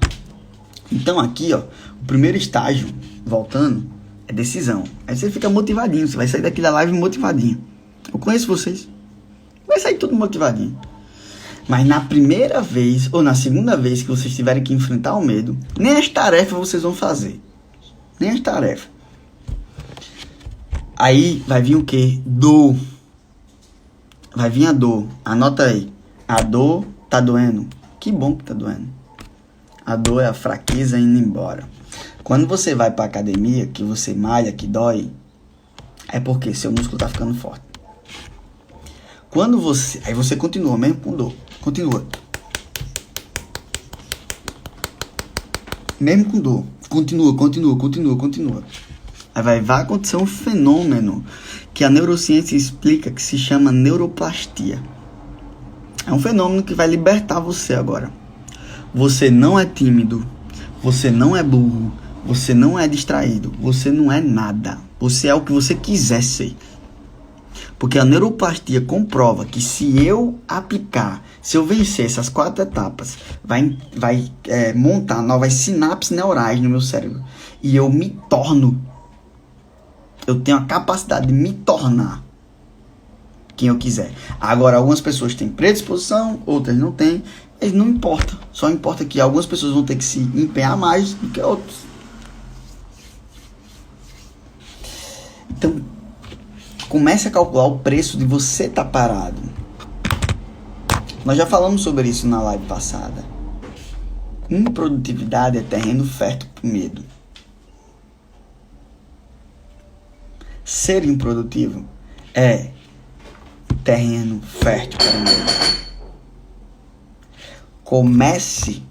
Então aqui, ó, o primeiro estágio, voltando, é decisão. Aí você fica motivadinho, você vai sair daqui da live motivadinho. Eu conheço vocês. Vai sair tudo motivadinho. Mas na primeira vez ou na segunda vez que vocês tiverem que enfrentar o medo, nem as tarefas vocês vão fazer. Nem as tarefas. Aí vai vir o quê? Dor. Vai vir a dor. Anota aí. A dor tá doendo. Que bom que tá doendo. A dor é a fraqueza indo embora. Quando você vai pra academia, que você malha, que dói, é porque seu músculo tá ficando forte. Quando você... Aí você continua, mesmo com dor. Continua. Mesmo com dor. Continua. Aí vai acontecer um fenômeno que a neurociência explica que se chama neuroplastia. É um fenômeno que vai libertar você agora. Você não é tímido. Você não é burro. Você não é distraído. Você não é nada. Você é o que você quiser ser. Porque a neuroplastia comprova que se eu aplicar, se eu vencer essas 4 etapas, vai montar novas sinapses neurais no meu cérebro. E eu me torno. Eu tenho a capacidade de me tornar quem eu quiser. Agora, algumas pessoas têm predisposição, outras não têm. Mas não importa. Só importa que algumas pessoas vão ter que se empenhar mais do que outras. Então, comece a calcular o preço de você estar parado. Nós já falamos sobre isso na live passada. Improdutividade é terreno fértil para o medo. Ser improdutivo é terreno fértil para o medo. Comece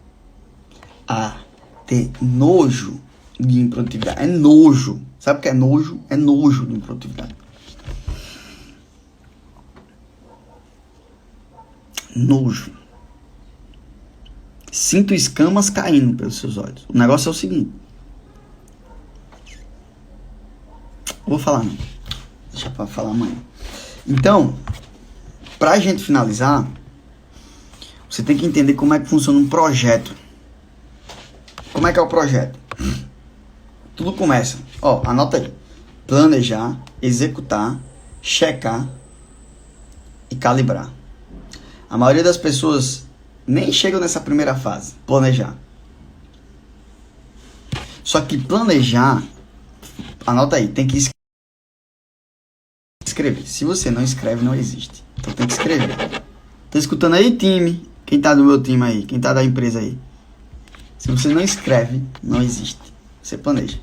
a ter nojo de improdutividade. É nojo. Sabe o que é nojo? É nojo de improdutividade. Nojo. Sinto escamas caindo pelos seus olhos. O negócio é o seguinte. Vou falar não. Deixa pra falar amanhã. Então, pra gente finalizar, você tem que entender como é que funciona um projeto. Como é que é o projeto? Tudo começa. Ó, anota aí. Planejar, executar, checar e calibrar. A maioria das pessoas nem chegam nessa primeira fase, planejar. Só que planejar, anota aí, tem que escrever. Se você não escreve, não existe. Então tem que escrever. Tá escutando aí, time? Quem tá do meu time aí? Quem tá da empresa aí? Se você não escreve, não existe. Você planeja.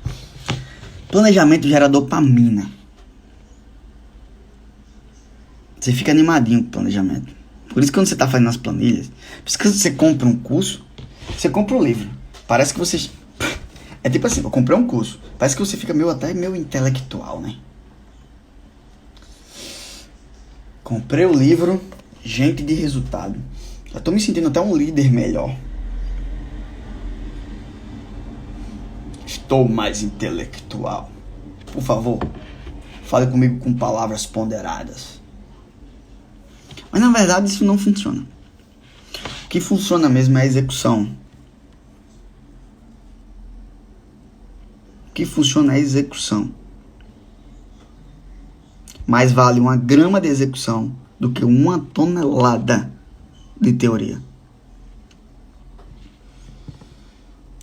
Planejamento gera dopamina. Você fica animadinho com o planejamento. Por isso que quando você tá fazendo as planilhas, por isso que quando você compra um curso, você compra um livro. Parece que você... É tipo assim, eu comprei um curso. Parece que você fica até meio intelectual, né? Comprei o livro Gente de Resultado. Já tô me sentindo até um líder melhor. Estou mais intelectual. Por favor, fale comigo com palavras ponderadas. Mas na verdade isso não funciona. O que funciona mesmo é a execução. O que funciona é a execução. Mais vale uma grama de execução do que uma tonelada de teoria.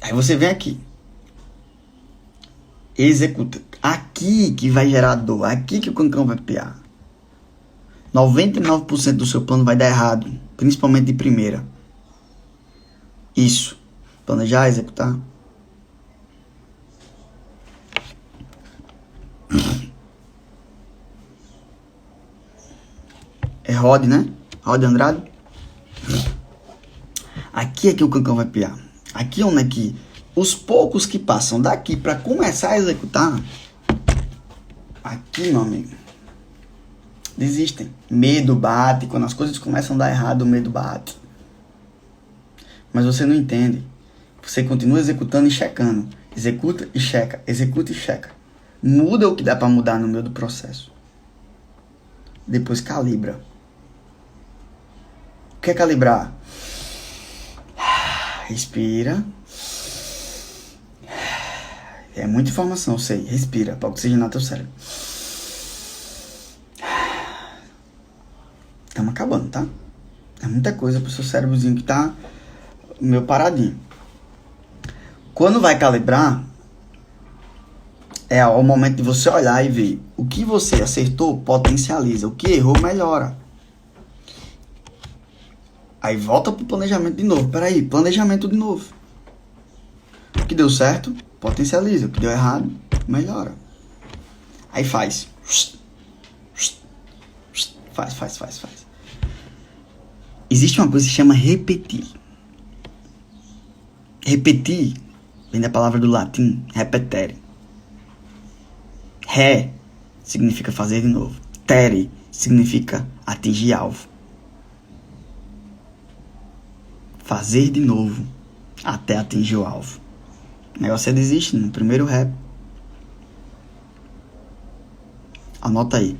Aí você vem aqui. Executa. Aqui que vai gerar dor. Aqui que o cancão vai piar. 99% do seu plano vai dar errado. Principalmente de primeira. Isso. Planejar, executar. É Rod, né? Rod Andrade. Aqui é que o cancão vai piar. Aqui onde é que os poucos que passam daqui para começar a executar, aqui, meu amigo, desistem. Medo bate. Quando as coisas começam a dar errado, o medo bate. Mas você não entende. Você continua executando e checando. Executa e checa. Executa e checa. Muda o que dá para mudar no meio do processo. Depois calibra. O que é calibrar? Respira. É muita informação, eu sei. Respira para oxigenar teu cérebro. Estamos acabando, tá? É muita coisa pro seu cérebrozinho que tá meio paradinho. Quando vai calibrar, é o momento de você olhar e ver o que você acertou, potencializa. O que errou, melhora. Aí volta pro planejamento de novo. Peraí, planejamento de novo. O que deu certo, potencializa. O que deu errado, melhora. Aí faz. Faz. Existe uma coisa que se chama repetir. Repetir vem da palavra do latim, repetere. Re significa fazer de novo. Tere significa atingir alvo. Fazer de novo até atingir o alvo. O negócio é desistir no primeiro ré. Anota aí.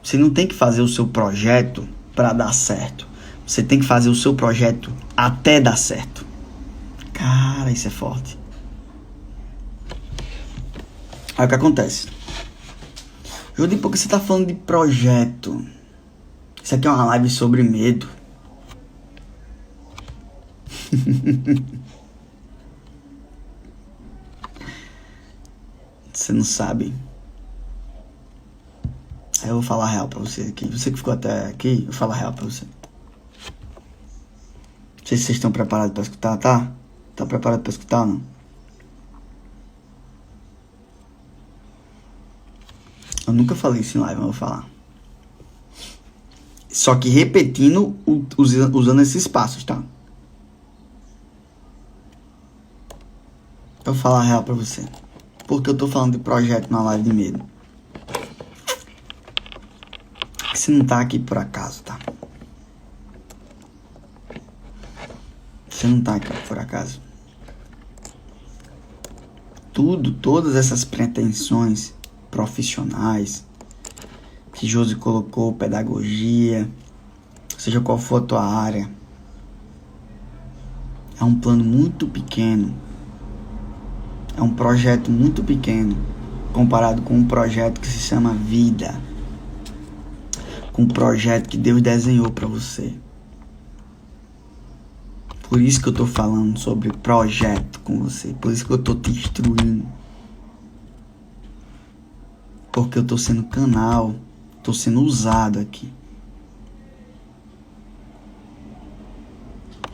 Você não tem que fazer o seu projeto para dar certo. Você tem que fazer o seu projeto até dar certo. Cara, isso é forte. Aí o que acontece? Júlio, porque você tá falando de projeto? Isso aqui é uma live sobre medo. Você não sabe. Aí eu vou falar a real pra você aqui. Você que ficou até aqui, eu vou falar a real pra você. Não sei se vocês estão preparados pra escutar, tá? Tá preparado pra escutar ou não? Eu nunca falei isso em live, mas eu vou falar. Só que repetindo, usando esses passos, tá? Eu vou falar a real pra você. Porque eu tô falando de projeto na live de medo. Você não tá aqui por acaso, tá? Você não tá aqui por acaso. Todas essas pretensões profissionais que Josi colocou, pedagogia, seja qual for a tua área, é um plano muito pequeno. É um projeto muito pequeno comparado com um projeto que se chama vida. Com um projeto que Deus desenhou para você. Por isso que eu tô falando sobre projeto com você. Por isso que eu tô te instruindo. Porque eu tô sendo canal. Tô sendo usado aqui.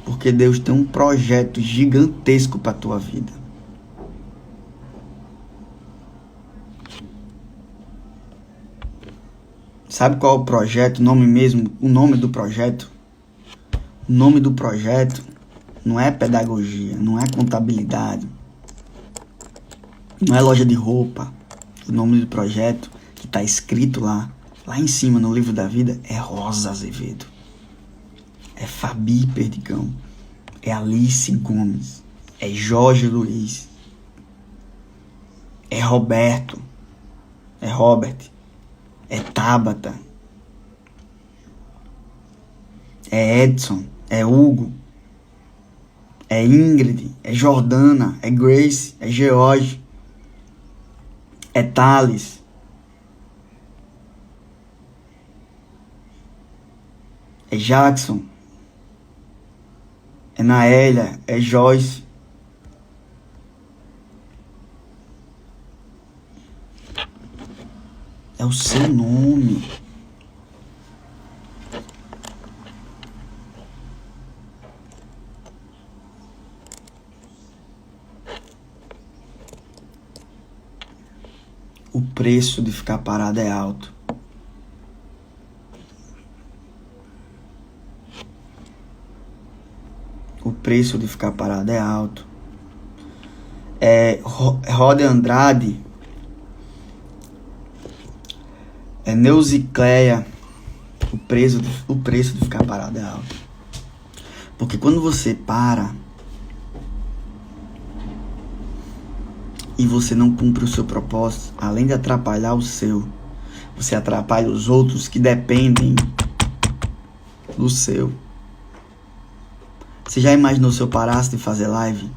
Porque Deus tem um projeto gigantesco para tua vida. Sabe qual é o projeto? O nome mesmo? O nome do projeto? O nome do projeto não é pedagogia, não é contabilidade. Não é loja de roupa. O nome do projeto que tá escrito lá em cima no livro da vida é Rosa Azevedo. É Fabi Perdigão. É Alice Gomes. É Jorge Luiz. É Roberto. É Robert. É Tabata. É Edson. É Hugo. É Ingrid. É Jordana. É Grace. É George. É Thales. É Jackson. É Naélia. É Joyce. É o seu nome. O preço de ficar parado é alto. O preço de ficar parado é alto. Roda Andrade. É Neuzicleia. O preço de ficar parado é alto. Porque quando você para e você não cumpre o seu propósito, além de atrapalhar o seu, você atrapalha os outros que dependem do seu. Você já imaginou se eu parasse de fazer live?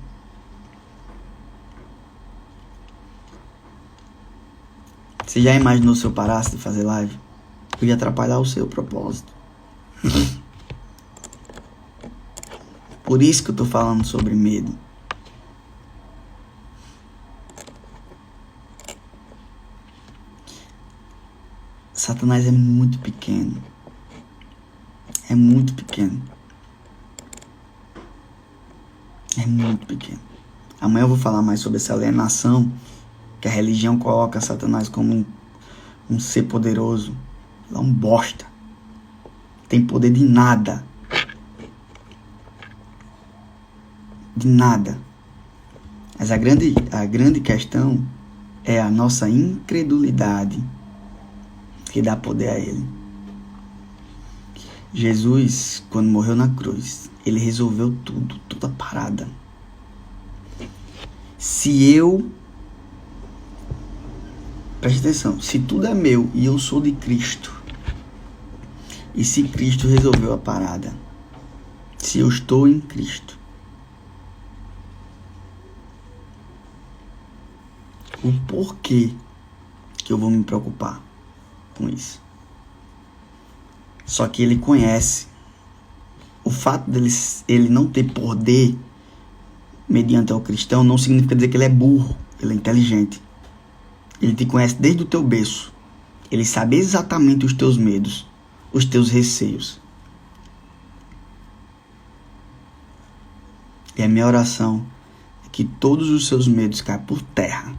Você já imaginou se eu parasse de fazer live? Eu ia atrapalhar o seu propósito. Por isso que eu tô falando sobre medo. Satanás é muito pequeno. É muito pequeno. É muito pequeno. Amanhã eu vou falar mais sobre essa alienação que a religião coloca Satanás como um ser poderoso. Ele é um bosta. Tem poder de nada. De nada. Mas a grande questão é a nossa incredulidade que dá poder a ele. Jesus, quando morreu na cruz, ele resolveu tudo, toda a parada. Preste atenção, se tudo é meu e eu sou de Cristo, e se Cristo resolveu a parada, se eu estou em Cristo, o porquê que eu vou me preocupar com isso? Só que ele conhece. O fato dele ele não ter poder mediante ao cristão não significa dizer que ele é burro. Ele é inteligente. Ele te conhece desde o teu berço. Ele sabe exatamente os teus medos, os teus receios. E a minha oração é que todos os seus medos caiam por terra.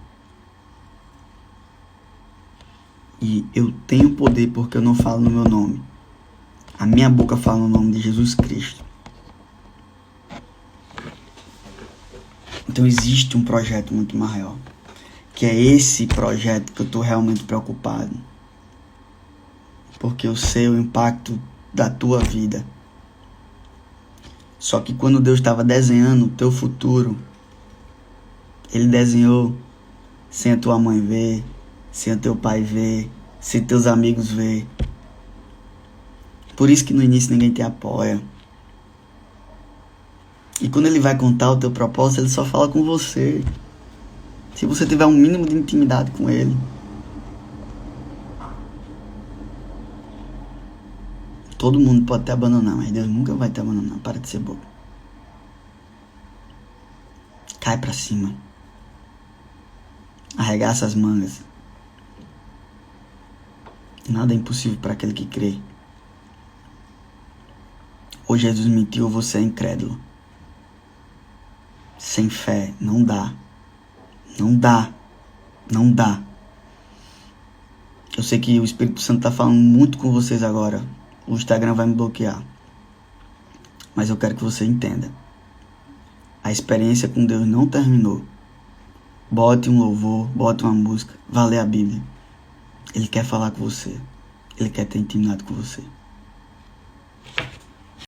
E eu tenho poder porque eu não falo no meu nome. A minha boca fala no nome de Jesus Cristo. Então existe um projeto muito maior. Que é esse projeto que eu estou realmente preocupado. Porque eu sei o impacto da tua vida. Só que quando Deus estava desenhando o teu futuro, Ele desenhou sem a tua mãe ver, sem o teu pai ver, sem teus amigos ver. Por isso que no início ninguém te apoia. E quando ele vai contar o teu propósito, ele só fala com você. Se você tiver um mínimo de intimidade com ele. Todo mundo pode te abandonar, mas Deus nunca vai te abandonar. Para de ser bobo. Cai pra cima. Arregaça as mangas. Nada é impossível para aquele que crê. Ou Jesus mentiu ou você é incrédulo. Sem fé, não dá. Não dá. Não dá. Eu sei que o Espírito Santo está falando muito com vocês agora. O Instagram vai me bloquear. Mas eu quero que você entenda. A experiência com Deus não terminou. bote um louvor, bote uma música, vá ler a Bíblia. Ele quer falar com você. Ele quer ter intimidade com você.